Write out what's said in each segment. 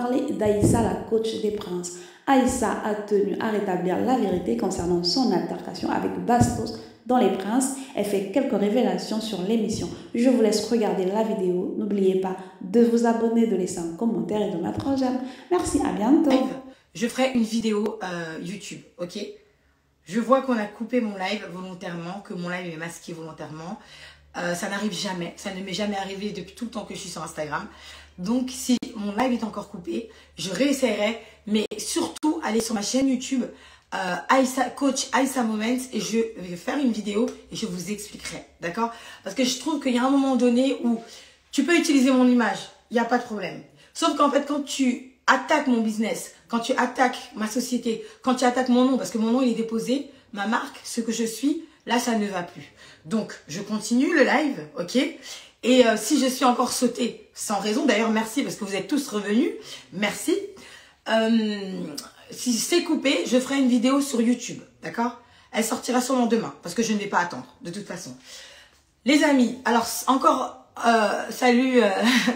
parler d'Aïssa, la coach des princes. Aïssa a tenu à rétablir la vérité concernant son altercation avec Bastos dans Les Princes. Elle fait quelques révélations sur l'émission. Je vous laisse regarder la vidéo. N'oubliez pas de vous abonner, de laisser un commentaire et de mettre un j'aime. Merci, à bientôt. Je ferai une vidéo YouTube, ok? Je vois qu'on a coupé mon live volontairement, que mon live est masqué volontairement. Ça n'arrive jamais, ça ne m'est jamais arrivé depuis tout le temps que je suis sur Instagram. Donc si mon live est encore coupé, je réessayerai, mais surtout allez sur ma chaîne YouTube Coach Aïssa Moments et je vais faire une vidéo et je vous expliquerai, d'accord? Parce que je trouve qu'il y a un moment donné où tu peux utiliser mon image, il n'y a pas de problème. Sauf qu'en fait quand tu attaques mon business, quand tu attaques ma société, quand tu attaques mon nom, parce que mon nom il est déposé, ma marque, ce que je suis, là ça ne va plus. Donc je continue le live, ok? Et si je suis encore sautée sans raison, d'ailleurs merci parce que vous êtes tous revenus, merci. Si c'est coupé, je ferai une vidéo sur YouTube, d'accord? Elle sortira sûrement demain parce que je ne vais pas attendre de toute façon. Les amis, alors encore salut,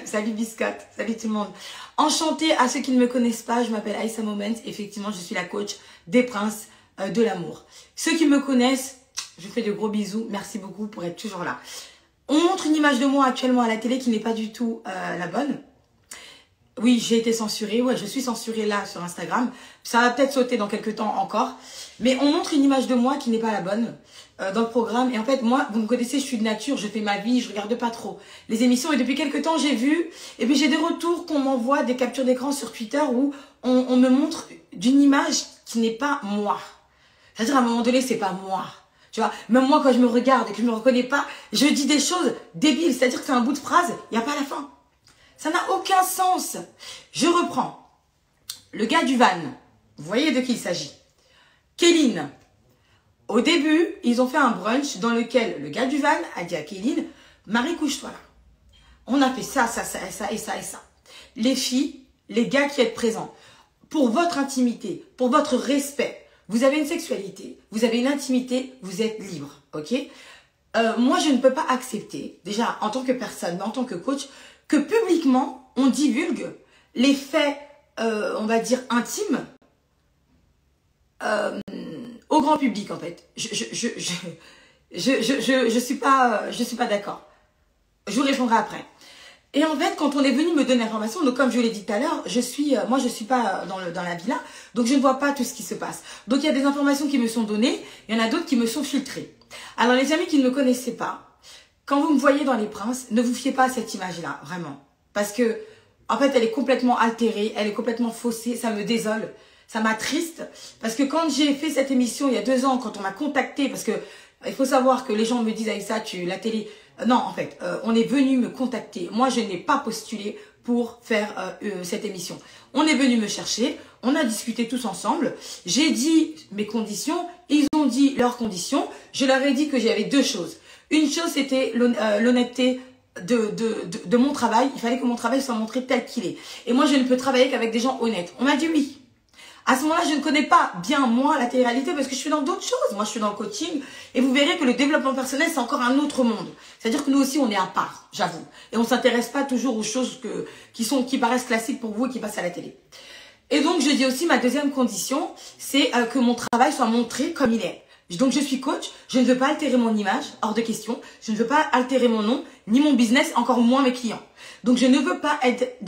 salut Biscotte, salut tout le monde. Enchantée à ceux qui ne me connaissent pas, je m'appelle Aïssa Moments, effectivement je suis la coach des princes de l'amour. Ceux qui me connaissent, je vous fais de gros bisous, merci beaucoup pour être toujours là. On montre une image de moi actuellement à la télé qui n'est pas du tout la bonne. Oui, j'ai été censurée. Ouais, je suis censurée là sur Instagram. Ça va peut-être sauter dans quelques temps encore. Mais on montre une image de moi qui n'est pas la bonne dans le programme. Et en fait, moi, vous me connaissez, je suis de nature, je fais ma vie, je regarde pas trop les émissions. Et depuis quelques temps, j'ai vu, et puis j'ai des retours qu'on m'envoie, des captures d'écran sur Twitter où on me montre d'une image qui n'est pas moi. C'est-à-dire à un moment donné, c'est pas moi. Tu vois, même moi, quand je me regarde et que je me reconnais pas, je dis des choses débiles. C'est-à-dire que c'est un bout de phrase, il n'y a pas la fin. Ça n'a aucun sens. Je reprends. Le gars du van, vous voyez de qui il s'agit. Kéline. Au début, ils ont fait un brunch dans lequel le gars du van a dit à Kéline, Marie, couche-toi là. On a fait ça, ça, ça, ça et ça et ça. Les filles, les gars qui êtes présents, pour votre intimité, pour votre respect, vous avez une sexualité, vous avez une intimité, vous êtes libre, ok? Moi, je ne peux pas accepter, déjà en tant que personne, mais en tant que coach, que publiquement, on divulgue les faits, on va dire, intimes au grand public, en fait. Je suis pas d'accord. Je vous répondrai après. Et en fait, quand on est venu me donner l'information, donc comme je l'ai dit tout à l'heure, moi je suis pas dans la villa, donc je ne vois pas tout ce qui se passe. Donc il y a des informations qui me sont données, il y en a d'autres qui me sont filtrées. Alors les amis qui ne me connaissaient pas, quand vous me voyez dans Les Princes, ne vous fiez pas à cette image-là, vraiment. Parce que, en fait, elle est complètement altérée, elle est complètement faussée, ça me désole, ça m'attriste. Parce que quand j'ai fait cette émission il y a 2 ans, quand on m'a contacté, parce que il faut savoir que les gens me disent, Aïssa, la télé... Non, en fait, on est venu me contacter. Moi, je n'ai pas postulé pour faire cette émission. On est venu me chercher, on a discuté tous ensemble. J'ai dit mes conditions, ils ont dit leurs conditions. Je leur ai dit que j'avais 2 choses. Une chose, c'était l'honnêteté de mon travail. Il fallait que mon travail soit montré tel qu'il est. Et moi, je ne peux travailler qu'avec des gens honnêtes. On m'a dit oui. À ce moment-là, je ne connais pas bien, moi, la télé-réalité parce que je suis dans d'autres choses. Moi, je suis dans le coaching et vous verrez que le développement personnel, c'est encore un autre monde. C'est-à-dire que nous aussi, on est à part, j'avoue. Et on ne s'intéresse pas toujours aux choses qui paraissent classiques pour vous et qui passent à la télé. Et donc, je dis aussi, ma deuxième condition, c'est que mon travail soit montré comme il est. Donc, je suis coach, je ne veux pas altérer mon image, hors de question. Je ne veux pas altérer mon nom, ni mon business, encore moins mes clients. Donc, je ne veux pas être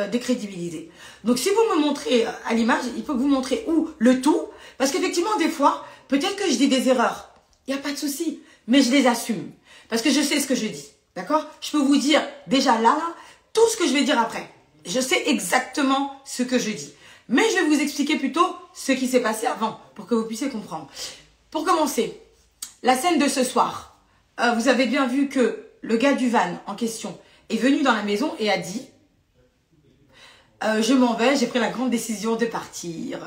décrédibilisée. Donc, si vous me montrez à l'image, il faut que vous montrez où le tout. Parce qu'effectivement, des fois, peut-être que je dis des erreurs. Il n'y a pas de souci. Mais je les assume. Parce que je sais ce que je dis. D'accord? Je peux vous dire déjà là, tout ce que je vais dire après. Je sais exactement ce que je dis. Mais je vais vous expliquer plutôt ce qui s'est passé avant, pour que vous puissiez comprendre. Pour commencer, la scène de ce soir. Vous avez bien vu que le gars du van en question est venu dans la maison et a dit je m'en vais, j'ai pris la grande décision de partir.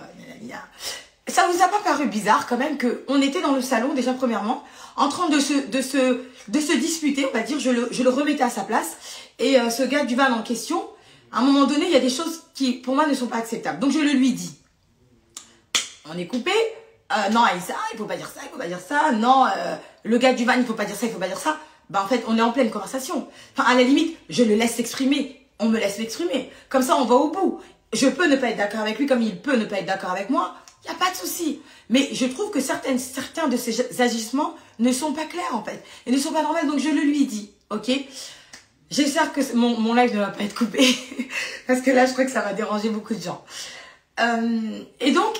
Ça vous a pas paru bizarre quand même qu'on était dans le salon, déjà premièrement, en train de se disputer, on va dire, je le remettais à sa place. Et ce gars du van en question, à un moment donné, il y a des choses qui, pour moi, ne sont pas acceptables. Donc, je le lui dis. On est coupé. Non, Aïssa, il faut pas dire ça, il faut pas dire ça. Non, le gars du van, il faut pas dire ça, il faut pas dire ça. Bah, en fait, on est en pleine conversation. Enfin, à la limite, je le laisse s'exprimer. on me laisse m'exprimer. Comme ça, on va au bout. Je peux ne pas être d'accord avec lui comme il peut ne pas être d'accord avec moi. Il n'y a pas de souci. Mais je trouve que certains de ces agissements ne sont pas clairs, en fait. Et ne sont pas normaux. Donc, je le lui dis. OK? J'espère que mon live ne va pas être coupé. Parce que là, je crois que ça va déranger beaucoup de gens. Et donc,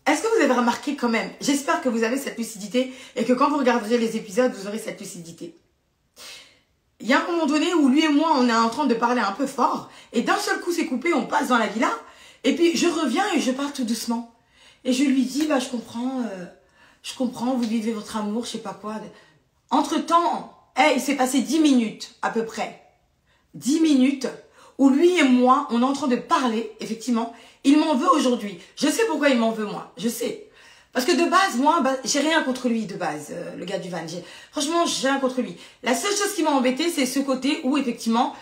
est-ce que vous avez remarqué quand même? J'espère que vous avez cette lucidité et que quand vous regarderez les épisodes, vous aurez cette lucidité. Il y a un moment donné où lui et moi, on est en train de parler un peu fort. Et d'un seul coup, c'est coupé, on passe dans la villa. Et puis, je reviens et je parle tout doucement. Et je lui dis, bah, je comprends, vous vivez votre amour, je sais pas quoi. Entre-temps, il s'est passé 10 minutes, à peu près. 10 minutes où lui et moi, on est en train de parler, effectivement. Il m'en veut aujourd'hui. Je sais pourquoi il m'en veut, moi. Je sais. Parce que de base, moi, j'ai rien contre lui, de base, le gars du van. Franchement, j'ai rien contre lui. La seule chose qui m'a embêté, c'est ce côté où, effectivement,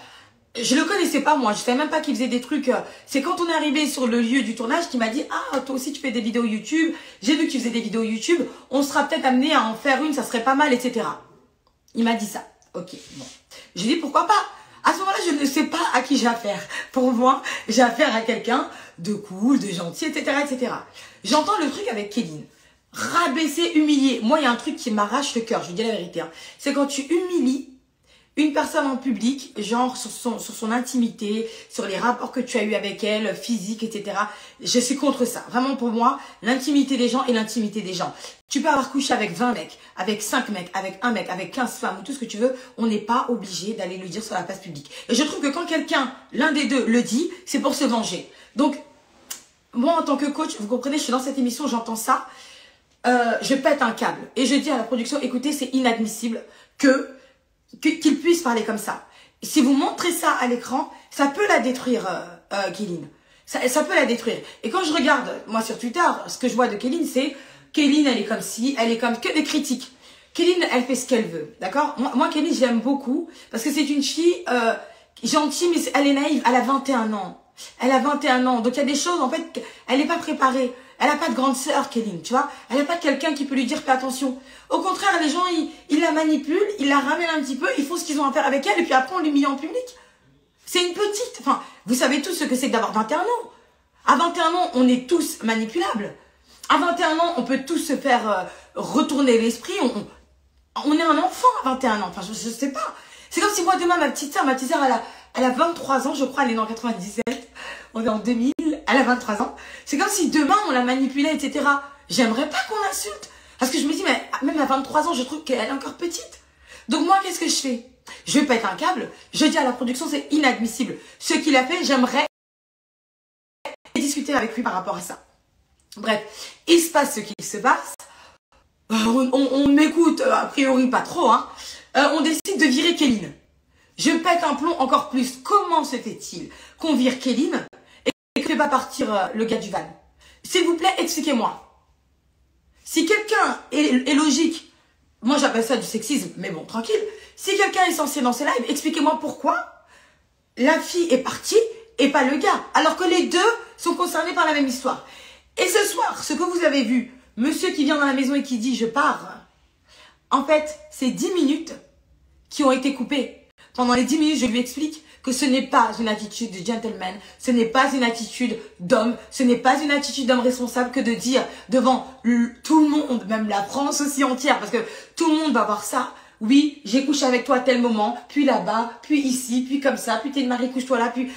je le connaissais pas, moi. Je savais même pas qu'il faisait des trucs. C'est quand on est arrivé sur le lieu du tournage qu'il m'a dit, ah, toi aussi, tu fais des vidéos YouTube. J'ai vu qu'il faisait des vidéos YouTube. On sera peut-être amené à en faire une, ça serait pas mal, etc. Il m'a dit ça. Ok, bon. J'ai dit, pourquoi pas? À ce moment-là, je ne sais pas à qui j'ai affaire. Pour moi, j'ai affaire à quelqu'un de cool, de gentil, etc., etc. J'entends le truc avec Kéline. Rabaisser, humilier. Moi, il y a un truc qui m'arrache le cœur, je vous dis la vérité. Hein. C'est quand tu humilies une personne en public, genre sur son intimité, sur les rapports que tu as eu avec elle, physique, etc. Je suis contre ça. Vraiment, pour moi, l'intimité des gens est l'intimité des gens. Tu peux avoir couché avec 20 mecs, avec 5 mecs, avec un mec, avec 15 femmes, ou tout ce que tu veux. On n'est pas obligé d'aller le dire sur la place publique. Et je trouve que quand quelqu'un, l'un des deux, le dit, c'est pour se venger. Donc, moi, en tant que coach, vous comprenez, je suis dans cette émission, j'entends ça. Je pète un câble. Et je dis à la production, écoutez, c'est inadmissible qu'il puisse parler comme ça. Si vous montrez ça à l'écran, ça peut la détruire, Kéline. Ça peut la détruire. Et quand je regarde, moi, sur Twitter, ce que je vois de Kéline, c'est Kéline, elle est comme si, elle est comme que des critiques. Kéline, elle fait ce qu'elle veut, d'accord? Moi, Kéline, je l'aime beaucoup, parce que c'est une fille gentille, mais elle est naïve. Elle a 21 ans. Elle a 21 ans. Donc, il y a des choses, en fait, elle n'est pas préparée. Elle n'a pas de grande sœur, Kéline, tu vois. Elle n'a pas quelqu'un qui peut lui dire, fais attention. Au contraire, les gens, ils la manipulent, ils la ramènent un petit peu, ils font ce qu'ils ont à faire avec elle, et puis après, on l'humilie en public. C'est une petite. Enfin, vous savez tous ce que c'est que d'avoir 21 ans. À 21 ans, on est tous manipulables. À 21 ans, on peut tous se faire retourner l'esprit. On est un enfant à 21 ans. Enfin, je sais pas. C'est comme si moi, demain, ma petite sœur, elle a 23 ans, je crois, elle est née en 97. On est en 2000, elle a 23 ans. C'est comme si demain, on la manipulait, etc. J'aimerais pas qu'on l'insulte. Parce que je me dis, mais même à 23 ans, je trouve qu'elle est encore petite. Donc moi, qu'est-ce que je fais? Je pète un câble. Je dis à la production, c'est inadmissible. Ce qu'il a fait, j'aimerais discuter avec lui par rapport à ça. Bref, il se passe ce qu'il se passe. On m'écoute, a priori pas trop. Hein. On décide de virer Kéline. Je pète un plomb encore plus. Comment se fait-il qu'on vire Kéline et que ne fait pas partir le gars du van? S'il vous plaît, expliquez-moi. Si quelqu'un est logique, moi j'appelle ça du sexisme, mais bon, tranquille. Si quelqu'un est censé dans ses lives, expliquez-moi pourquoi la fille est partie et pas le gars, alors que les deux sont concernés par la même histoire. Et ce soir, ce que vous avez vu, monsieur qui vient dans la maison et qui dit « je pars », en fait, c'est 10 minutes qui ont été coupées. Pendant les 10 minutes, je lui explique que ce n'est pas une attitude de gentleman, ce n'est pas une attitude d'homme, ce n'est pas une attitude d'homme responsable que de dire devant tout le monde, même la France aussi entière, parce que tout le monde va voir ça. Oui, j'ai couché avec toi à tel moment, puis là-bas, puis ici, puis comme ça, puis t'es marié, couche-toi là, puis...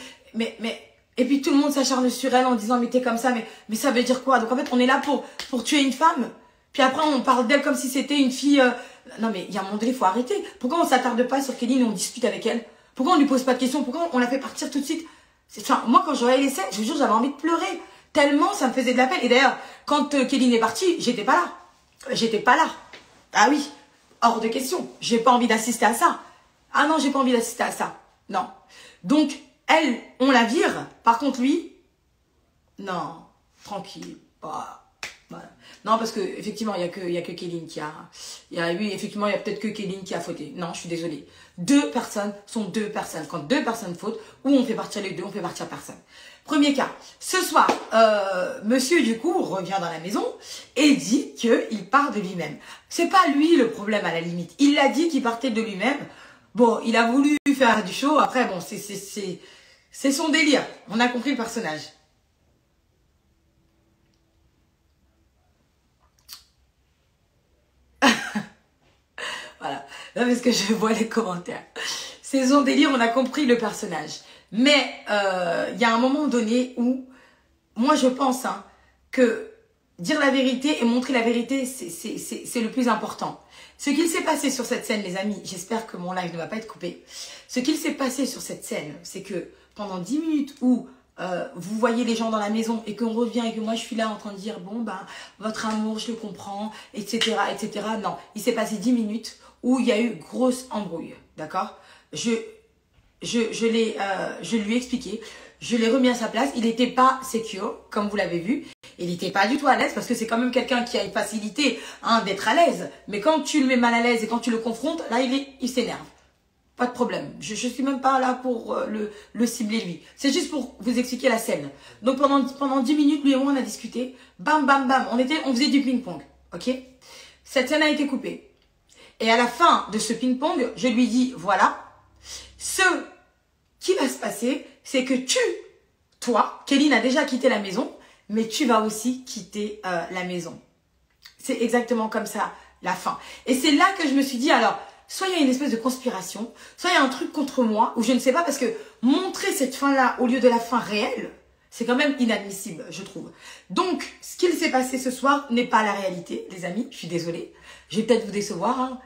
Et puis tout le monde s'acharne sur elle en disant mais t'es comme ça, mais ça veut dire quoi? Donc en fait, on est là pour tuer une femme. Puis après, on parle d'elle comme si c'était une fille... Non mais il y a un moment donné, il faut arrêter. Pourquoi on s'attarde pas sur Kéline et on discute avec elle? Pourquoi on lui pose pas de questions? Pourquoi on la fait partir tout de suite? Enfin, moi, quand je voyais les scènes, je vous jure, j'avais envie de pleurer. Tellement ça me faisait de la peine. Et d'ailleurs, quand Kéline est partie, j'étais pas là. J'étais pas là. Ah oui, hors de question. J'ai pas envie d'assister à ça. Ah non, j'ai pas envie d'assister à ça. Non. Donc, elle, on la vire. Par contre, lui, non, tranquille. Bah, voilà. Non, parce que effectivement, il y a que Kéline qui a... oui, effectivement, il y a peut-être que Kéline qui a fauté. Non, je suis désolée. Deux personnes sont deux personnes. Quand deux personnes fautent, ou on fait partir les deux, on fait partir personne. Premier cas. Ce soir, monsieur, du coup, revient dans la maison et dit qu'il part de lui-même. C'est pas lui le problème, à la limite. Il a dit qu'il partait de lui-même. Bon, il a voulu faire du show. Après, bon, C'est son délire. On a compris le personnage. Voilà. Là, parce que je vois les commentaires. C'est son délire, on a compris le personnage. Mais il y a un moment donné où, moi je pense que dire la vérité et montrer la vérité, c'est le plus important. Ce qu'il s'est passé sur cette scène, les amis, j'espère que mon live ne va pas être coupé. Ce qu'il s'est passé sur cette scène, c'est que pendant 10 minutes où vous voyez les gens dans la maison et qu'on revient et que moi je suis là en train de dire bon ben votre amour je le comprends, etc. etc. Non, il s'est passé 10 minutes où il y a eu grosse embrouille, d'accord? Je lui ai expliqué, je l'ai remis à sa place, il n'était pas secure, comme vous l'avez vu, il n'était pas du tout à l'aise parce que c'est quand même quelqu'un qui a une facilité d'être à l'aise, mais quand tu le mets mal à l'aise et quand tu le confrontes, là il s'énerve. Pas de problème. Je suis même pas là pour le cibler lui. C'est juste pour vous expliquer la scène. Donc pendant 10 minutes, lui et moi, on a discuté. Bam, bam, bam. On faisait du ping-pong. Ok? Cette scène a été coupée. Et à la fin de ce ping-pong, je lui dis, voilà, ce qui va se passer, c'est que toi, Kéline a déjà quitté la maison, mais tu vas aussi quitter la maison. C'est exactement comme ça, la fin. Et c'est là que je me suis dit, alors, soit il y a une espèce de conspiration, soit il y a un truc contre moi, ou je ne sais pas, parce que montrer cette fin-là au lieu de la fin réelle, c'est quand même inadmissible, je trouve. Donc, ce qu'il s'est passé ce soir n'est pas la réalité, les amis, je suis désolée. Je vais peut-être vous décevoir,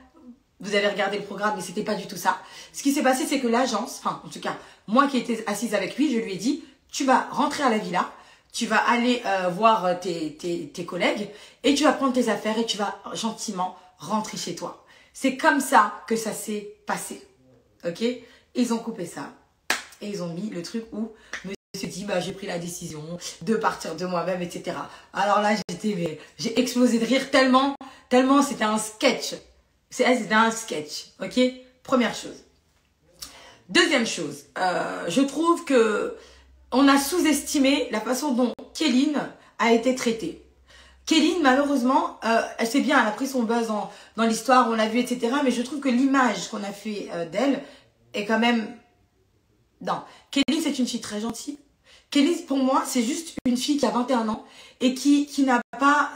Vous avez regardé le programme, mais c'était pas du tout ça. Ce qui s'est passé, c'est que l'agence, enfin, en tout cas, moi qui étais assise avec lui, je lui ai dit, tu vas rentrer à la villa, tu vas aller voir tes collègues, et tu vas prendre tes affaires et tu vas gentiment rentrer chez toi. C'est comme ça que ça s'est passé. Ok? Ils ont coupé ça. Et ils ont mis le truc où monsieur dit, bah, j'ai pris la décision de partir de moi-même, etc. Alors là, j'ai explosé de rire tellement c'était un sketch. C'était un sketch. Ok? Première chose. Deuxième chose, je trouve que on a sous-estimé la façon dont Kéline a été traitée. Kéline, malheureusement, elle sait bien, elle a pris son buzz dans l'histoire, on l'a vu, etc. Mais je trouve que l'image qu'on a fait d'elle est quand même... Non, Kéline, c'est une fille très gentille. Kéline, pour moi, c'est juste une fille qui a 21 ans et qui n'a pas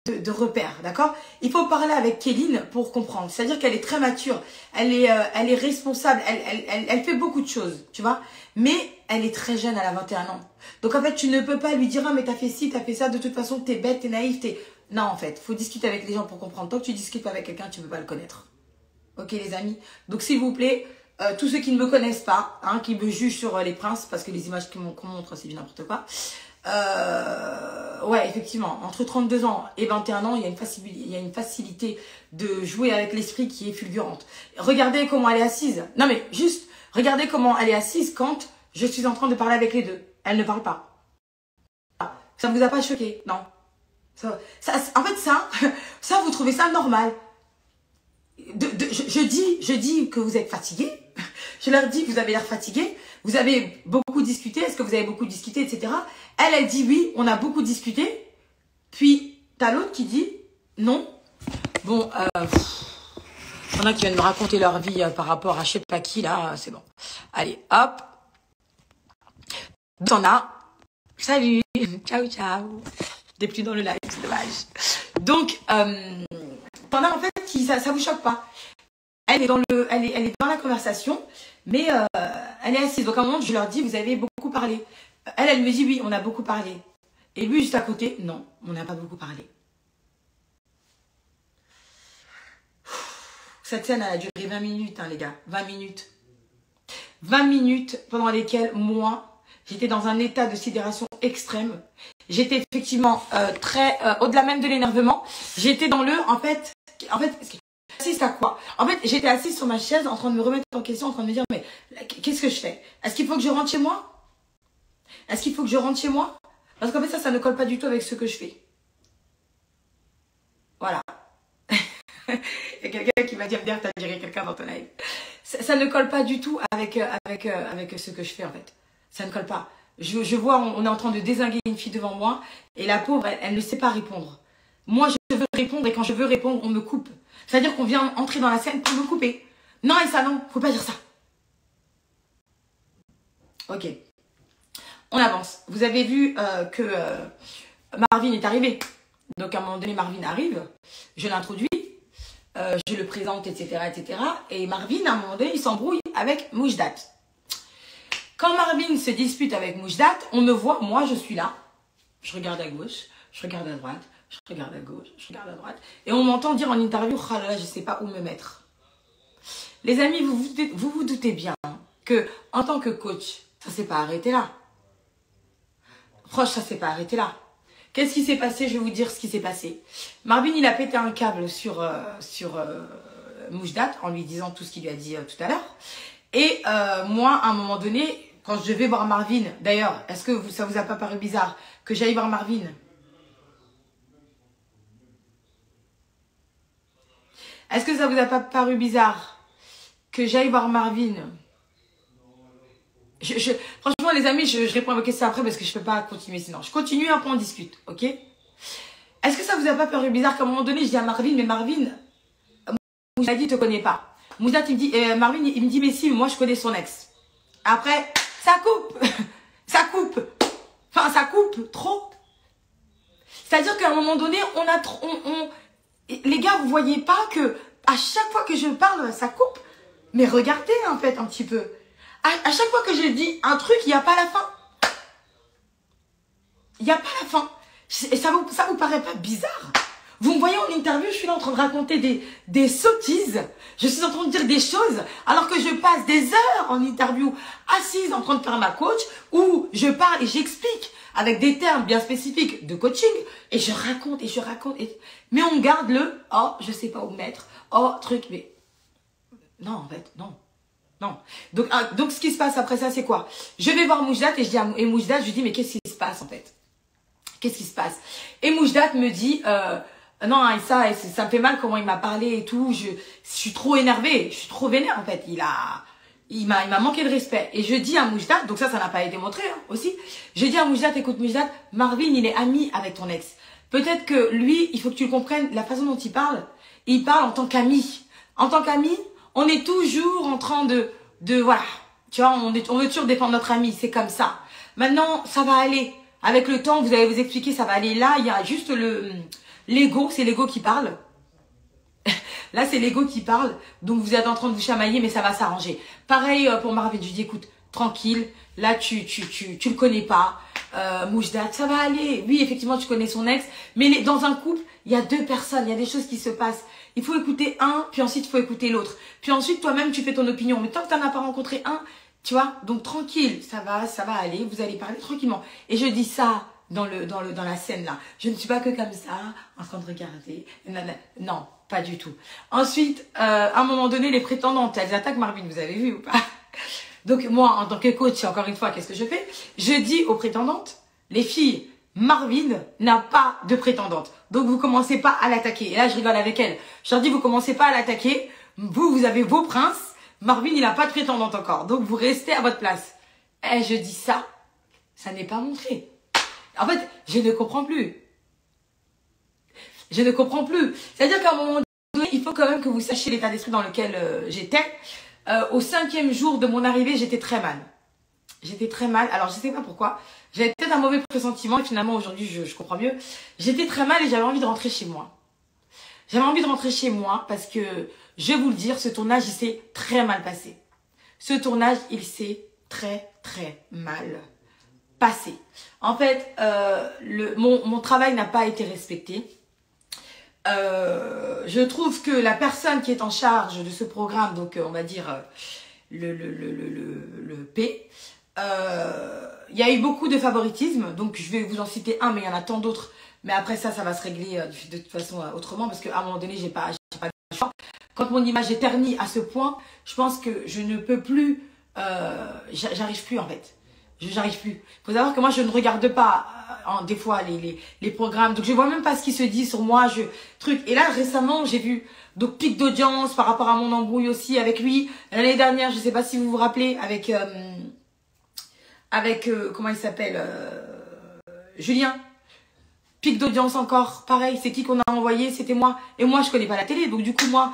de repères, d'accord? Il faut parler avec Kéline pour comprendre. C'est-à-dire qu'elle est très mature, elle est responsable, elle fait beaucoup de choses, tu vois? Mais elle est très jeune, elle a 21 ans. Donc en fait, tu ne peux pas lui dire, ah mais t'as fait ci, t'as fait ça, de toute façon, t'es bête, t'es naïf, t'es... Non, en fait, faut discuter avec les gens pour comprendre. Tant que tu discutes pas avec quelqu'un, tu ne peux pas le connaître. Ok, les amis? Donc s'il vous plaît, tous ceux qui ne me connaissent pas, qui me jugent sur les princes, parce que les images qu'on montre, c'est du n'importe quoi. Ouais, effectivement, entre 32 ans et 21 ans, il y a une facilité de jouer avec l'esprit qui est fulgurante. Regardez comment elle est assise. Non mais juste, regardez comment elle est assise quand je suis en train de parler avec les deux. Elle ne parle pas. Ça vous a pas choqué? Non. En fait, ça, vous trouvez ça normal. Je dis que vous êtes fatigué. Je leur dis que vous avez l'air fatigué. Vous avez beaucoup discuté. Est-ce que vous avez beaucoup discuté, etc. Elle dit oui, on a beaucoup discuté. Puis, t'as l'autre qui dit non. Bon, il y en a qui viennent me raconter leur vie par rapport à je sais pas qui, là, c'est bon. Allez, hop. T'en as. Salut. Ciao, ciao. T'es plus dans le live, c'est dommage. Donc, t'en as en fait qui, ça vous choque pas. Elle est dans la conversation, mais elle est assise. Donc à un moment, je leur dis, vous avez beaucoup parlé. Elle me dit, oui, on a beaucoup parlé. Et lui, juste à côté, non, on n'a pas beaucoup parlé. Cette scène, elle a duré 20 minutes, les gars. 20 minutes. 20 minutes pendant lesquelles, moi, j'étais dans un état de sidération extrême. J'étais effectivement très... au-delà même de l'énervement, j'étais dans le... En fait, assise à quoi? En fait, j'étais assise sur ma chaise en train de me remettre en question, en train de me dire, mais qu'est-ce que je fais? Est-ce qu'il faut que je rentre chez moi? Est-ce qu'il faut que je rentre chez moi? Parce qu'en fait, ça ne colle pas du tout avec ce que je fais. Voilà. Il y a quelqu'un qui m'a dit, MDR, t'as viré quelqu'un dans ton live. Ça ne colle pas du tout avec ce que je fais, en fait. Ça ne colle pas. Je vois, on est en train de dézinguer une fille devant moi, et la pauvre, elle ne sait pas répondre. Moi, je veux répondre, et quand je veux répondre, on me coupe. C'est-à-dire qu'on vient entrer dans la scène pour me couper. Non, et ça, non, faut pas dire ça. Ok. On avance. Vous avez vu que Marvin est arrivé. Donc, à un moment donné, Marvin arrive. Je l'introduis. Je le présente, etc., etc. Et Marvin, à un moment donné, il s'embrouille avec Moujdat. Quand Marvin se dispute avec Moujdat, on me voit, moi, je suis là. Je regarde à gauche, je regarde à droite, je regarde à gauche, je regarde à droite. Et on m'entend dire en interview, oh là là, je ne sais pas où me mettre. Les amis, vous doutez bien que en tant que coach, ça ne s'est pas arrêté là. Franchement, ça ne s'est pas arrêté là. Qu'est-ce qui s'est passé? Je vais vous dire ce qui s'est passé. Marvin, il a pété un câble sur Moujdat en lui disant tout ce qu'il lui a dit tout à l'heure. Et moi, à un moment donné, quand je vais voir Marvin, d'ailleurs, est-ce que ça vous a pas paru bizarre que j'aille voir Marvin? Est-ce que ça vous a pas paru bizarre que j'aille voir Marvin? Franchement, les amis, je réponds à vos questions après parce que je peux pas continuer sinon. Je continue, après on discute, ok? Est-ce que ça vous a pas paru bizarre qu'à un moment donné, je dis à Marvin, mais Marvin, Moujdat dit, te connais pas. Moujdat, il me dit, Marvin, il me dit, mais si, moi je connais son ex. Après, ça coupe, ça coupe, enfin ça coupe trop. C'est-à-dire qu'à un moment donné, les gars, vous voyez pas que à chaque fois que je parle, ça coupe. Mais regardez en fait un petit peu. À chaque fois que je dis un truc, il n'y a pas la fin. Il n'y a pas la fin. Et ça vous paraît pas bizarre? Vous me voyez en interview, je suis là en train de raconter des sottises. Je suis en train de dire des choses alors que je passe des heures en interview assise en train de faire ma coach où je parle et j'explique avec des termes bien spécifiques de coaching et je raconte et je raconte. Mais on garde le « oh, je sais pas où mettre »,« oh, truc », mais non en fait, non. Non. Donc ce qui se passe après ça, c'est quoi? Je vais voir Moujdat et je dis à Moujdat, je lui dis, mais qu'est-ce qui se passe en fait? Qu'est-ce qui se passe? Et Moujdat me dit, non, ça me fait mal comment il m'a parlé et tout. Je suis trop énervée, je suis trop vénère en fait. Il m'a manqué de respect. Et je dis à Moujdat, donc ça n'a pas été montré hein, aussi. Je dis à Moujdat, écoute Moujdat, Marvin, il est ami avec ton ex. Peut-être que lui, il faut que tu le comprennes, la façon dont il parle en tant qu'ami. En tant qu'ami, on est toujours en train de voilà, tu vois, on veut toujours défendre notre ami, c'est comme ça. Maintenant, ça va aller. Avec le temps, vous allez vous expliquer, ça va aller. Là, il y a juste l'ego, c'est l'ego qui parle. Là, c'est l'ego qui parle. Donc, vous êtes en train de vous chamailler, mais ça va s'arranger. Pareil pour Marvin, je lui dis, écoute, tranquille. Là, tu le connais pas. Moujdat, ça va aller. Oui, effectivement, tu connais son ex. Mais dans un couple, il y a deux personnes. Il y a des choses qui se passent. Il faut écouter un, puis ensuite, il faut écouter l'autre. Puis ensuite, toi-même, tu fais ton opinion. Mais tant que tu n'en as pas rencontré un, tu vois, donc tranquille, ça va aller. Vous allez parler tranquillement. Et je dis ça dans la scène là. Je ne suis pas que comme ça, en train de regarder. Non, pas du tout. Ensuite, à un moment donné, les prétendantes, elles attaquent Marvin. Vous avez vu ou pas? Donc moi, en tant que coach, encore une fois, qu'est-ce que je fais? Je dis aux prétendantes, les filles, Marvin n'a pas de prétendante. Donc vous commencez pas à l'attaquer. Et là, je rigole avec elle. Je leur dis, vous commencez pas à l'attaquer. Vous avez vos princes. Marvin, il n'a pas de prétendante encore. Donc vous restez à votre place. Et je dis ça n'est pas montré. En fait, je ne comprends plus. Je ne comprends plus. C'est-à-dire qu'à un moment donné, il faut quand même que vous sachiez l'état d'esprit dans lequel j'étais. Au 5e jour de mon arrivée, j'étais très mal. J'étais très mal. Alors, je ne sais pas pourquoi. J'avais peut-être un mauvais pressentiment et finalement, aujourd'hui, je comprends mieux. J'étais très mal et j'avais envie de rentrer chez moi. J'avais envie de rentrer chez moi parce que, je vais vous le dire, ce tournage, il s'est très mal passé. Ce tournage, il s'est très, très mal passé. En fait, mon travail n'a pas été respecté. Je trouve que la personne qui est en charge de ce programme, donc on va dire le P, il y a eu beaucoup de favoritisme, donc je vais vous en citer un, mais il y en a tant d'autres. Mais après ça va se régler de toute façon autrement, parce qu'à un moment donné, j'ai pas de choix. Quand mon image est ternie à ce point, je pense que je ne peux plus, j'arrive plus en fait. J'arrive plus. Il faut savoir que moi, je ne regarde pas des fois les programmes. Donc, je vois même pas ce qui se dit sur moi. Et là, récemment, j'ai vu donc pic d'audience par rapport à mon embrouille aussi avec lui. L'année dernière, je sais pas si vous vous rappelez, avec comment il s'appelle, Julien. Pic d'audience encore. Pareil, c'est qui qu'on a envoyé? C'était moi. Et moi, je connais pas la télé. Donc, du coup, moi,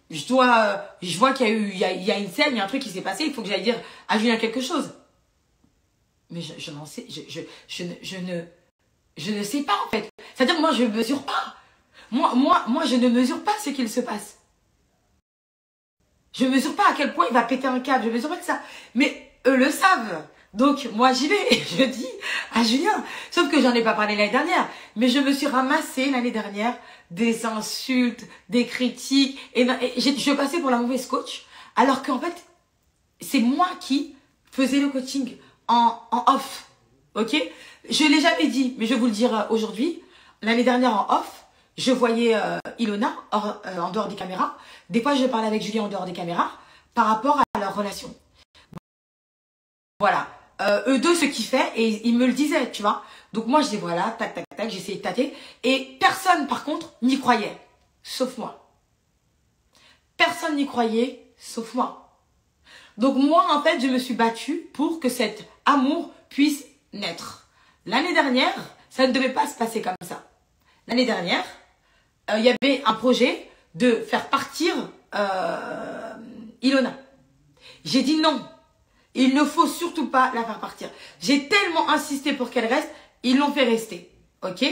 je vois qu'il y a une scène, il y a un truc qui s'est passé. Il faut que j'aille dire à Julien quelque chose. Mais je n'en sais, je ne sais pas en fait. C'est-à-dire que moi je ne mesure pas. Moi je ne mesure pas ce qu'il se passe. Je ne mesure pas à quel point il va péter un câble. Je ne mesure pas que ça. Mais eux le savent. Donc moi j'y vais et je dis à Julien. Sauf que j'en ai pas parlé l'année dernière. Mais je me suis ramassée l'année dernière des insultes, des critiques. Et je passais pour la mauvaise coach. Alors qu'en fait, c'est moi qui faisais le coaching en off. Ok? Je ne l'ai jamais dit, mais je vais vous le dire aujourd'hui. L'année dernière en off, je voyais Ilona en dehors des caméras. Des fois, je parlais avec Julien en dehors des caméras par rapport à leur relation. Voilà. Eux deux se kiffaient et ils me le disaient, tu vois. Donc moi, je dis voilà, tac, tac, tac, j'essayais de tâter. Et personne, par contre, n'y croyait. Sauf moi. Personne n'y croyait, sauf moi. Donc moi, en fait, je me suis battue pour que cet amour puisse naître. L'année dernière, ça ne devait pas se passer comme ça. L'année dernière, il y avait un projet de faire partir Ilona. J'ai dit non. Il ne faut surtout pas la faire partir. J'ai tellement insisté pour qu'elle reste, ils l'ont fait rester. Ok?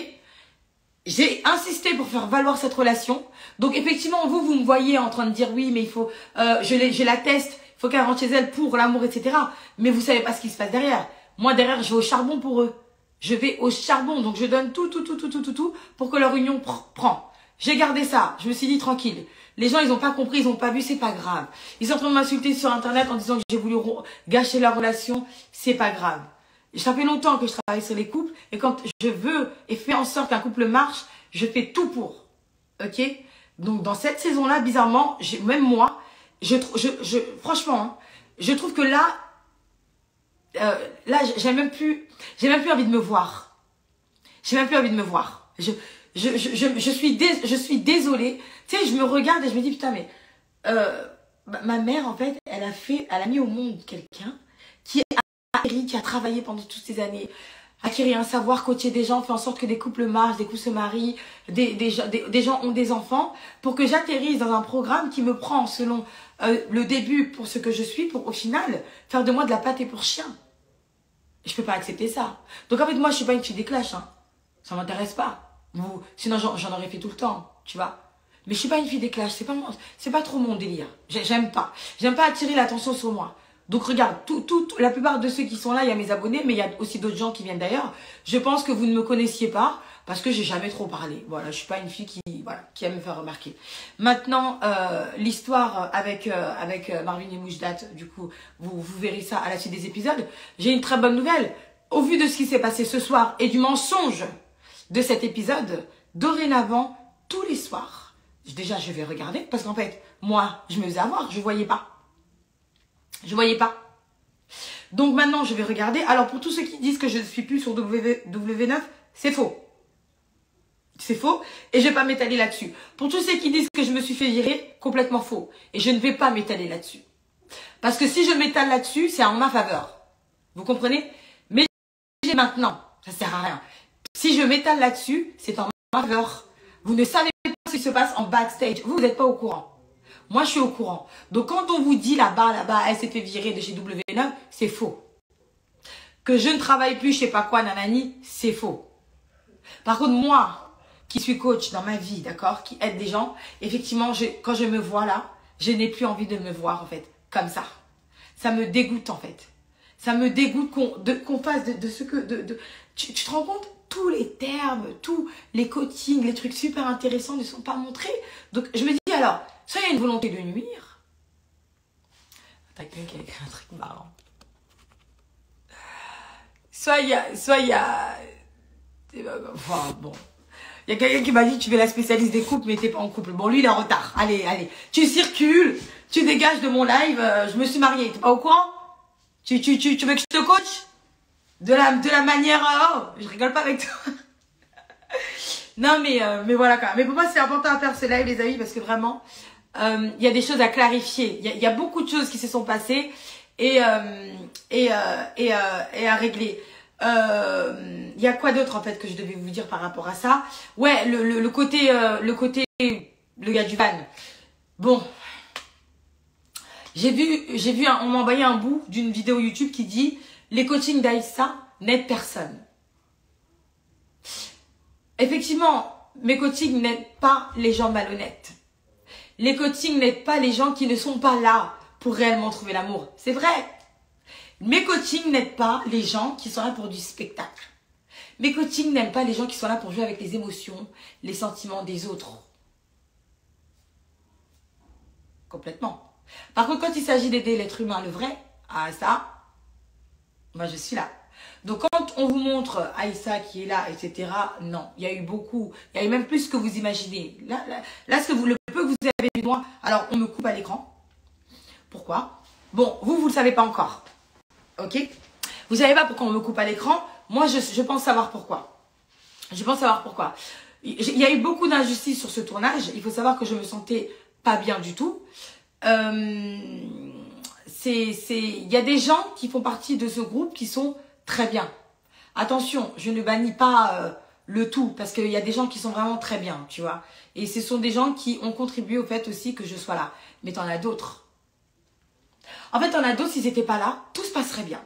J'ai insisté pour faire valoir cette relation. Donc effectivement, vous me voyez en train de dire oui, mais il faut, je la teste, il faut qu'elle rentre chez elle pour l'amour, etc. Mais vous savez pas ce qui se passe derrière. Moi, derrière, je vais au charbon pour eux. Je vais au charbon, donc je donne tout pour que leur union prend. J'ai gardé ça, je me suis dit tranquille. Les gens, ils n'ont pas compris, ils n'ont pas vu, c'est pas grave. Ils sont en train de m'insulter sur Internet en disant que j'ai voulu gâcher leur relation, c'est pas grave. Ça fait longtemps que je travaille sur les couples et quand je veux et fais en sorte qu'un couple marche, je fais tout pour. Ok? Donc dans cette saison-là, bizarrement, même moi, franchement, hein, je trouve que là, j'ai même plus envie de me voir. J'ai même plus envie de me voir. Je suis désolée. Tu sais, je me regarde et je me dis, putain, mais ma mère, en fait, elle a mis au monde quelqu'un qui a travaillé pendant toutes ces années, acquérir un savoir, coacher des gens, faire en sorte que des couples marchent, des couples se marient, des gens ont des enfants, pour que j'atterrisse dans un programme qui me prend selon le début pour ce que je suis, pour au final faire de moi de la pâté pour chien. Je peux pas accepter ça. Donc en fait, moi, je suis pas une fille des clashs. Hein. Ça m'intéresse pas. Sinon, j'en aurais fait tout le temps, tu vois. Mais je suis pas une fille des clashs. C'est pas trop mon délire. J'aime pas. J'aime pas attirer l'attention sur moi. Donc regarde, la plupart de ceux qui sont là, il y a mes abonnés, mais il y a aussi d'autres gens qui viennent d'ailleurs. Je pense que vous ne me connaissiez pas parce que j'ai jamais trop parlé. Voilà, je suis pas une fille qui aime me faire remarquer. Maintenant, l'histoire avec Marvin et Moujdat, du coup, vous verrez ça à la suite des épisodes. J'ai une très bonne nouvelle. Au vu de ce qui s'est passé ce soir et du mensonge de cet épisode, dorénavant, tous les soirs, déjà je vais regarder parce qu'en fait, moi, je me faisais avoir, je voyais pas. Je voyais pas. Donc maintenant, je vais regarder. Alors, pour tous ceux qui disent que je ne suis plus sur W9, c'est faux. C'est faux. Et je ne vais pas m'étaler là-dessus. Pour tous ceux qui disent que je me suis fait virer, complètement faux. Et je ne vais pas m'étaler là-dessus. Parce que si je m'étale là-dessus, c'est en ma faveur. Vous comprenez? Mais maintenant, ça sert à rien. Si je m'étale là-dessus, c'est en ma faveur. Vous ne savez pas ce qui se passe en backstage. Vous n'êtes pas au courant. Moi, je suis au courant. Donc, quand on vous dit là-bas, elle s'est fait virer de chez W9, c'est faux. Que je ne travaille plus, je sais pas quoi, nanani, c'est faux. Par contre, moi, qui suis coach dans ma vie, d'accord, qui aide des gens, effectivement, quand je me vois là, je n'ai plus envie de me voir, en fait, comme ça. Ça me dégoûte, en fait. Ça me dégoûte qu'on fasse de ce que... Tu te rends compte? Tous les termes, tous les coachings, les trucs super intéressants ne sont pas montrés. Donc, je me dis alors... Soit il y a une volonté de nuire. T'as quelqu'un qui a écrit un truc marrant. Soit il y a... Enfin, bon. Il y a quelqu'un qui m'a dit tu es la spécialiste des couples mais t'es pas en couple. Bon, lui il est en retard. Allez. Tu circules. Tu dégages de mon live. Je me suis mariée. T'es pas au courant? Tu veux que je te coach? De la manière... Oh, je rigole pas avec toi. Non mais voilà quand même. Mais pour moi c'est important à faire ce live les amis parce que vraiment... il y a des choses à clarifier. Il y a beaucoup de choses qui se sont passées et à régler. Il y a quoi d'autre en fait que je devais vous dire par rapport à ça? Ouais, le côté le gars du van. Bon, j'ai vu on m'a envoyé un bout d'une vidéo YouTube qui dit les coachings d'Aïssa n'aident personne. Effectivement, mes coachings n'aident pas les gens malhonnêtes. Les coachings n'aident pas les gens qui ne sont pas là pour réellement trouver l'amour. C'est vrai. Mes coachings n'aident pas les gens qui sont là pour du spectacle. Mes coachings n'aiment pas les gens qui sont là pour jouer avec les émotions, les sentiments des autres. Complètement. Par contre, quand il s'agit d'aider l'être humain, le vrai, ah ça, moi je suis là. Donc quand on vous montre Aïssa qui est là, etc., non, il y a eu beaucoup, il y a eu même plus que vous imaginez. Là ce que le peu que vous avez vu de moi, alors on me coupe à l'écran. Pourquoi? Bon, vous le savez pas encore. Ok? Vous savez pas pourquoi on me coupe à l'écran? Moi, je pense savoir pourquoi. Je pense savoir pourquoi. Il y a eu beaucoup d'injustices sur ce tournage. Il faut savoir que je me sentais pas bien du tout. Il y a des gens qui font partie de ce groupe qui sont très bien. Attention, je ne bannis pas le tout parce qu'il y a des gens qui sont vraiment très bien, tu vois. Et ce sont des gens qui ont contribué au fait aussi que je sois là. Mais t'en as d'autres. En fait, t'en as d'autres, s'ils n'étaient pas là, tout se passerait bien.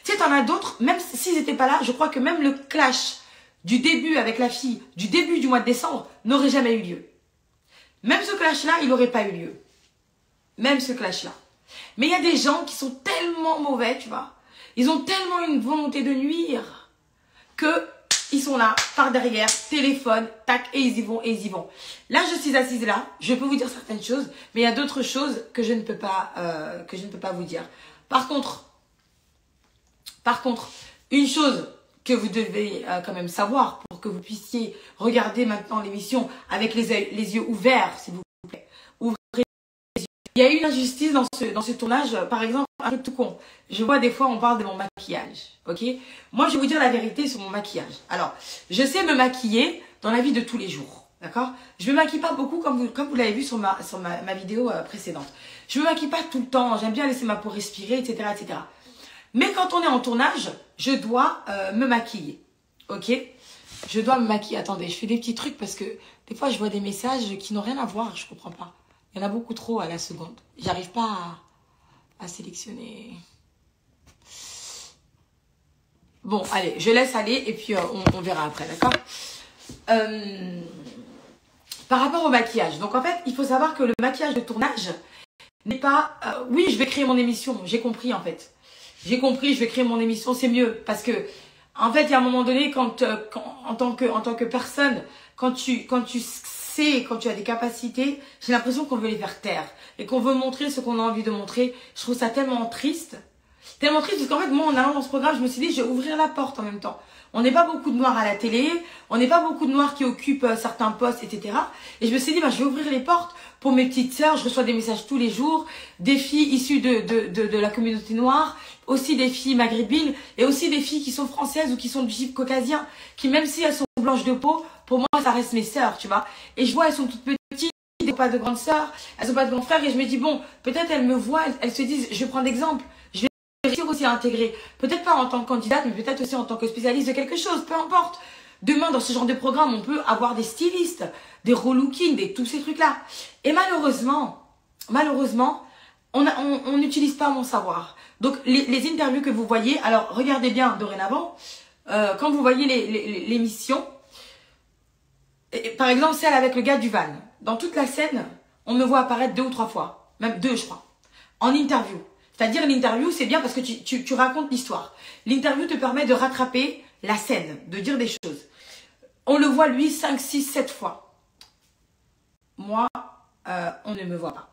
Tu sais, t'en as d'autres, même s'ils n'étaient pas là, je crois que même le clash du début avec la fille, du début du mois de décembre, n'aurait jamais eu lieu. Même ce clash-là, il n'aurait pas eu lieu. Même ce clash-là. Mais il y a des gens qui sont tellement mauvais, tu vois. Ils ont tellement une volonté de nuire que ils sont là, par derrière, téléphone, tac, et ils y vont, et ils y vont. Là, je suis assise là, je peux vous dire certaines choses, mais il y a d'autres choses que je ne peux pas vous dire. Par contre, une chose que vous devez quand même savoir pour que vous puissiez regarder maintenant l'émission avec les yeux ouverts, s'il vous plaît. Ouvrez les yeux. Il y a eu une injustice dans ce tournage, par exemple, un truc tout con. Je vois des fois, on parle de mon maquillage, ok? Moi, je vais vous dire la vérité sur mon maquillage. Alors, je sais me maquiller dans la vie de tous les jours, d'accord? Je me maquille pas beaucoup comme vous l'avez vu sur ma vidéo précédente. Je me maquille pas tout le temps, j'aime bien laisser ma peau respirer, etc., etc. Mais quand on est en tournage, je dois me maquiller, ok? Je dois me maquiller. Attendez, je fais des petits trucs parce que des fois, je vois des messages qui n'ont rien à voir, je comprends pas. Il y en a beaucoup trop à la seconde. J'arrive pas à sélectionner. Bon, allez, je laisse aller et puis on verra après, d'accord? Par rapport au maquillage. Donc, en fait, il faut savoir que le maquillage de tournage n'est pas... oui, je vais créer mon émission. J'ai compris, en fait. J'ai compris, je vais créer mon émission, c'est mieux. Parce que, en fait, il y a un moment donné, en tant que personne, quand tu as des capacités, j'ai l'impression qu'on veut les faire taire. Et qu'on veut montrer ce qu'on a envie de montrer. Je trouve ça tellement triste. Tellement triste, parce qu'en fait, moi, en allant dans ce programme, je me suis dit, je vais ouvrir la porte en même temps. On n'est pas beaucoup de noirs à la télé, on n'est pas beaucoup de noirs qui occupent certains postes, etc. Et je me suis dit, bah, je vais ouvrir les portes pour mes petites sœurs. Je reçois des messages tous les jours, des filles issues de la communauté noire, aussi des filles maghrébines, et aussi des filles qui sont françaises ou qui sont du type caucasien, qui même si elles sont blanches de peau, pour moi, ça reste mes sœurs, tu vois. Et je vois, elles sont toutes petites, elles n'ont pas de grandes sœurs, elles n'ont pas de grands frères, et je me dis, bon, peut-être elles me voient, elles se disent, je vais prendre l'exemple. Réussir aussi à intégrer, peut-être pas en tant que candidate, mais peut-être aussi en tant que spécialiste de quelque chose, peu importe. Demain, dans ce genre de programme, on peut avoir des stylistes, des relooking, tous ces trucs-là. Et malheureusement, on n'utilise pas mon savoir. Donc, les interviews que vous voyez, alors regardez bien dorénavant, quand vous voyez l'émission, par exemple, celle avec le gars du van, dans toute la scène, on me voit apparaître 2 ou 3 fois, même 2, je crois, en interview. C'est-à-dire l'interview, c'est bien parce que tu racontes l'histoire. L'interview te permet de rattraper la scène, de dire des choses. On le voit, lui, 5, 6, 7 fois. Moi, on ne me voit pas.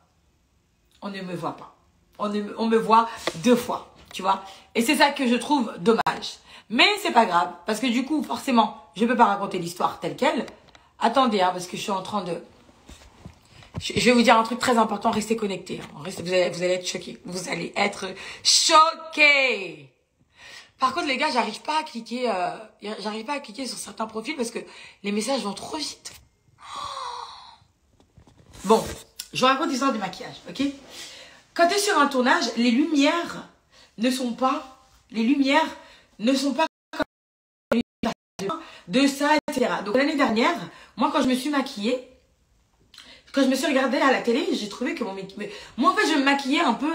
On ne me voit pas. On me voit 2 fois, tu vois. Et c'est ça que je trouve dommage. Mais c'est pas grave, parce que du coup, forcément, je ne peux pas raconter l'histoire telle qu'elle. Attendez, hein, parce que je suis en train de... Je vais vous dire un truc très important, restez connectés. Vous allez être choqués. Vous allez être choqués. Par contre, les gars, j'arrive pas à cliquer sur certains profils parce que les messages vont trop vite. Bon, je vous raconte l'histoire du maquillage, ok? Quand tu es sur un tournage, les lumières ne sont pas comme de ça, etc. Donc l'année dernière, moi, quand je me suis maquillée, quand je me suis regardée à la télé, j'ai trouvé que moi, en fait, je me maquillais un peu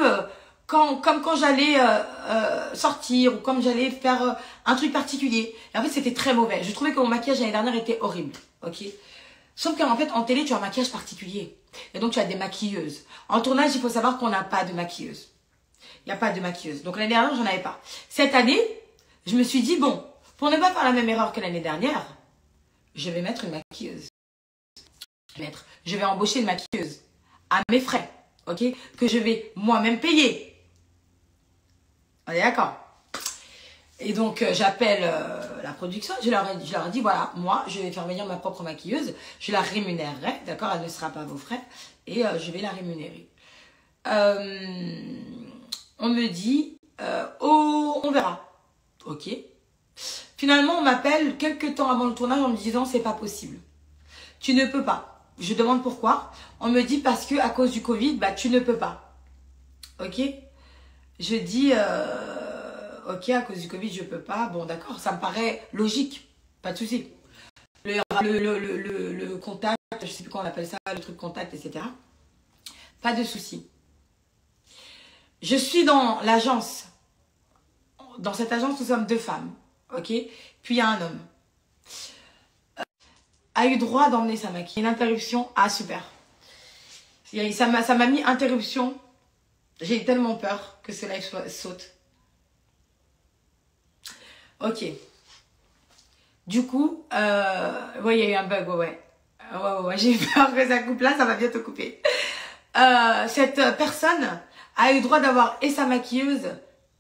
comme quand j'allais sortir ou comme j'allais faire un truc particulier. Et en fait, c'était très mauvais. Je trouvais que mon maquillage l'année dernière était horrible. Ok. Sauf qu'en fait, en télé, tu as un maquillage particulier. Et donc, tu as des maquilleuses. En tournage, il faut savoir qu'on n'a pas de maquilleuse. Il n'y a pas de maquilleuse. Donc, l'année dernière, j'en avais pas. Cette année, je me suis dit, bon, pour ne pas faire la même erreur que l'année dernière, je vais mettre une maquilleuse. Je vais embaucher une maquilleuse à mes frais, ok, que je vais moi-même payer. On est d'accord? Et donc, j'appelle la production, je leur ai dit, voilà, moi, je vais faire venir ma propre maquilleuse, je la rémunérerai, d'accord, elle ne sera pas à vos frais, et je vais la rémunérer. On me dit, oh, on verra, ok. Finalement, on m'appelle quelques temps avant le tournage en me disant, c'est pas possible. Tu ne peux pas. Je demande pourquoi. On me dit parce que à cause du Covid, bah tu ne peux pas. Ok. Je dis ok, à cause du Covid, je peux pas. Bon, d'accord, ça me paraît logique. Pas de souci. Le contact, je sais plus comment on appelle ça, le truc contact, etc. Pas de souci. Je suis dans l'agence. Dans cette agence, nous sommes 2 femmes. Ok. Puis il y a un homme. A eu droit d'emmener sa maquille. Une interruption. Ah, super. Ça m'a mis interruption. J'ai eu tellement peur que ce live saute. Ok. Du coup, ouais, il y a eu un bug, ouais. J'ai eu peur que ça coupe là, ça va bientôt couper. Cette personne a eu droit d'avoir et sa maquilleuse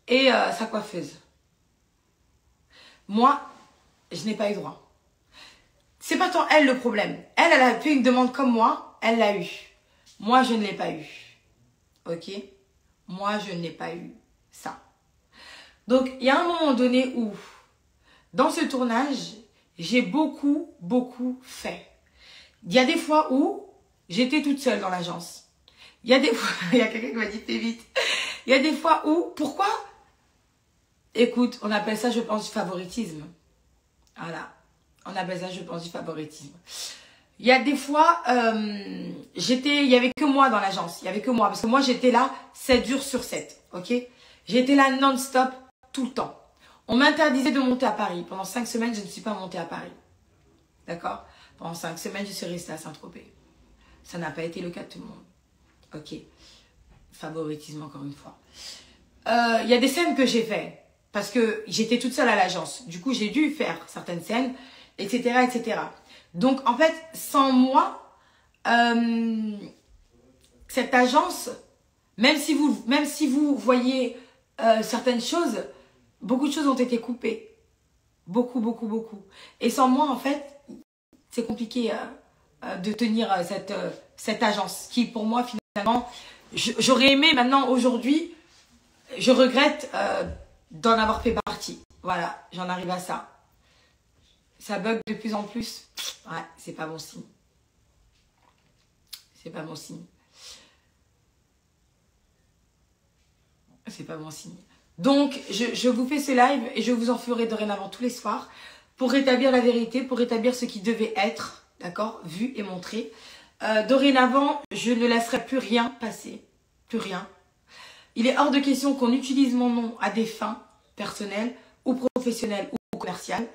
et sa coiffeuse. Moi, je n'ai pas eu droit. C'est pas tant elle le problème. Elle a fait une demande comme moi, elle l'a eu. Moi, je ne l'ai pas eu. Ok? Moi, je n'ai pas eu ça. Donc, il y a un moment donné où, dans ce tournage, j'ai beaucoup fait. Il y a des fois où j'étais toute seule dans l'agence. Il y a des fois, il y a quelqu'un qui m'a dit fais vite. Il y a des fois où, pourquoi? Écoute, on appelle ça, je pense, du favoritisme. Voilà. On appelle ça, je pense, du favoritisme. Il y a des fois, il y avait que moi dans l'agence. Il y avait que moi. Parce que moi, j'étais là 7 jours sur 7. Ok? J'étais là non-stop tout le temps. On m'interdisait de monter à Paris. Pendant 5 semaines, je ne suis pas montée à Paris. D'accord? Pendant 5 semaines, je suis restée à Saint-Tropez. Ça n'a pas été le cas de tout le monde. Ok. Favoritisme, encore une fois. Il y a des scènes que j'ai fait. Parce que j'étais toute seule à l'agence. Du coup, j'ai dû faire certaines scènes, etc., etc. Donc, en fait, sans moi, cette agence, même si vous voyez certaines choses, beaucoup de choses ont été coupées. Beaucoup. Et sans moi, en fait, c'est compliqué de tenir cette agence qui, pour moi, finalement, j'aurais aimé maintenant, aujourd'hui, je regrette d'en avoir fait partie. Voilà, j'en arrive à ça. Ça bug de plus en plus. Ouais, c'est pas bon signe. C'est pas bon signe. C'est pas bon signe. Donc, je vous fais ce live et je vous en ferai dorénavant tous les soirs pour rétablir la vérité, pour rétablir ce qui devait être, d'accord, vu et montré. Dorénavant, je ne laisserai plus rien passer. Plus rien. Il est hors de question qu'on utilise mon nom à des fins personnelles ou professionnelles ou commerciales.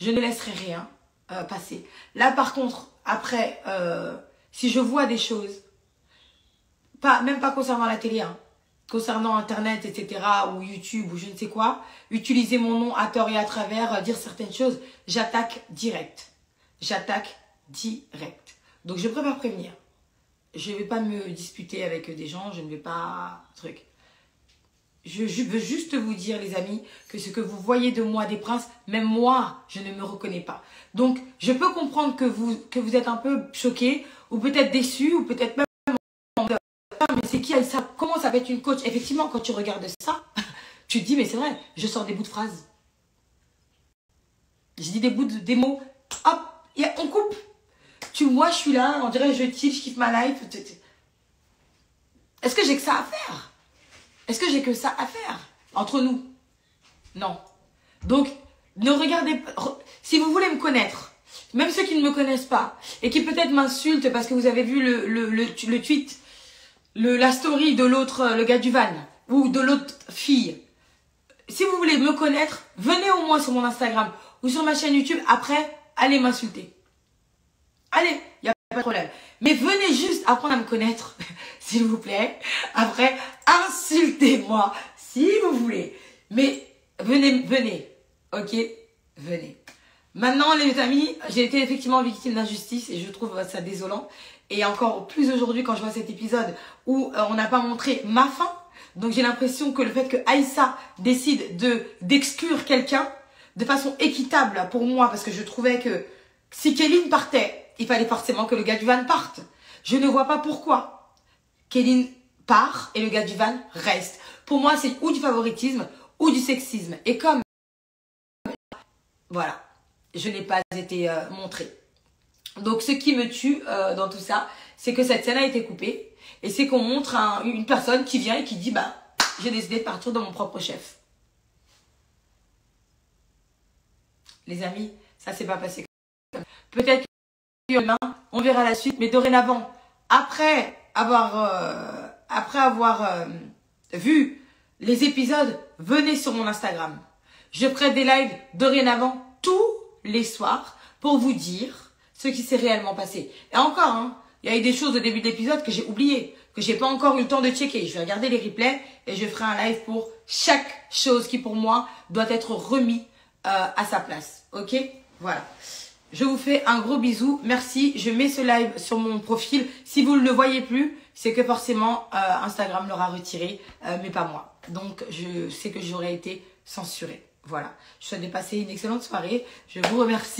Je ne laisserai rien passer. Là, par contre, après, si je vois des choses, même pas concernant la télé, hein, concernant Internet, etc., ou YouTube, ou je ne sais quoi, utiliser mon nom à tort et à travers, dire certaines choses, j'attaque direct. J'attaque direct. Donc, je préfère prévenir. Je ne vais pas me disputer avec des gens, je ne vais pas... truc. Je veux juste vous dire, les amis, que ce que vous voyez de moi, des princes, même moi, je ne me reconnais pas. Donc, je peux comprendre que vous êtes un peu choqués, ou peut-être déçus, ou peut-être même... mais c'est qui ça? Comment ça va être une coach? Effectivement, quand tu regardes ça, tu te dis, mais c'est vrai, je sors des bouts de phrases. Je dis des mots, hop, on coupe. Moi, je suis là, on dirait je chill, je kiffe ma life. Est-ce que j'ai que ça à faire? Est-ce que j'ai que ça à faire? Entre nous? Non. Donc, ne regardez pas. Si vous voulez me connaître, même ceux qui ne me connaissent pas, et qui peut-être m'insultent parce que vous avez vu le tweet la story de l'autre, le gars du van, ou de l'autre fille. Si vous voulez me connaître, venez au moins sur mon Instagram ou sur ma chaîne YouTube. Après, allez m'insulter. Allez, il n'y a pas de problème. Mais venez juste apprendre à me connaître, s'il vous plaît. Après, insultez-moi, si vous voulez. Mais venez, ok? Venez. Maintenant, les amis, j'ai été effectivement victime d'injustice et je trouve ça désolant. Et encore plus aujourd'hui quand je vois cet épisode où on n'a pas montré ma fin. Donc j'ai l'impression que le fait que Aïssa décide d'exclure quelqu'un de façon équitable pour moi, parce que je trouvais que si Kéline partait, il fallait forcément que le gars du van parte. Je ne vois pas pourquoi Kéline part et le gars du van reste. Pour moi, c'est ou du favoritisme ou du sexisme. Et comme, voilà, je n'ai pas été montrée. Donc ce qui me tue dans tout ça, c'est que cette scène a été coupée. Et c'est qu'on montre une personne qui vient et qui dit, bah, j'ai décidé de partir de mon propre chef. Les amis, ça s'est pas passé comme ça. Peut-être que demain, on verra la suite, mais dorénavant, après avoir vu les épisodes, venez sur mon Instagram. Je ferai des lives dorénavant tous les soirs pour vous dire ce qui s'est réellement passé. Et encore, hein, il y a eu des choses au début de l'épisode que j'ai oubliées, que j'ai pas encore eu le temps de checker. Je vais regarder les replays et je ferai un live pour chaque chose qui pour moi doit être remis à sa place. Ok? Voilà. Je vous fais un gros bisou. Merci. Je mets ce live sur mon profil. Si vous ne le voyez plus, c'est que forcément Instagram l'aura retiré, mais pas moi. Donc je sais que j'aurais été censurée. Voilà. Je souhaite de passer une excellente soirée. Je vous remercie.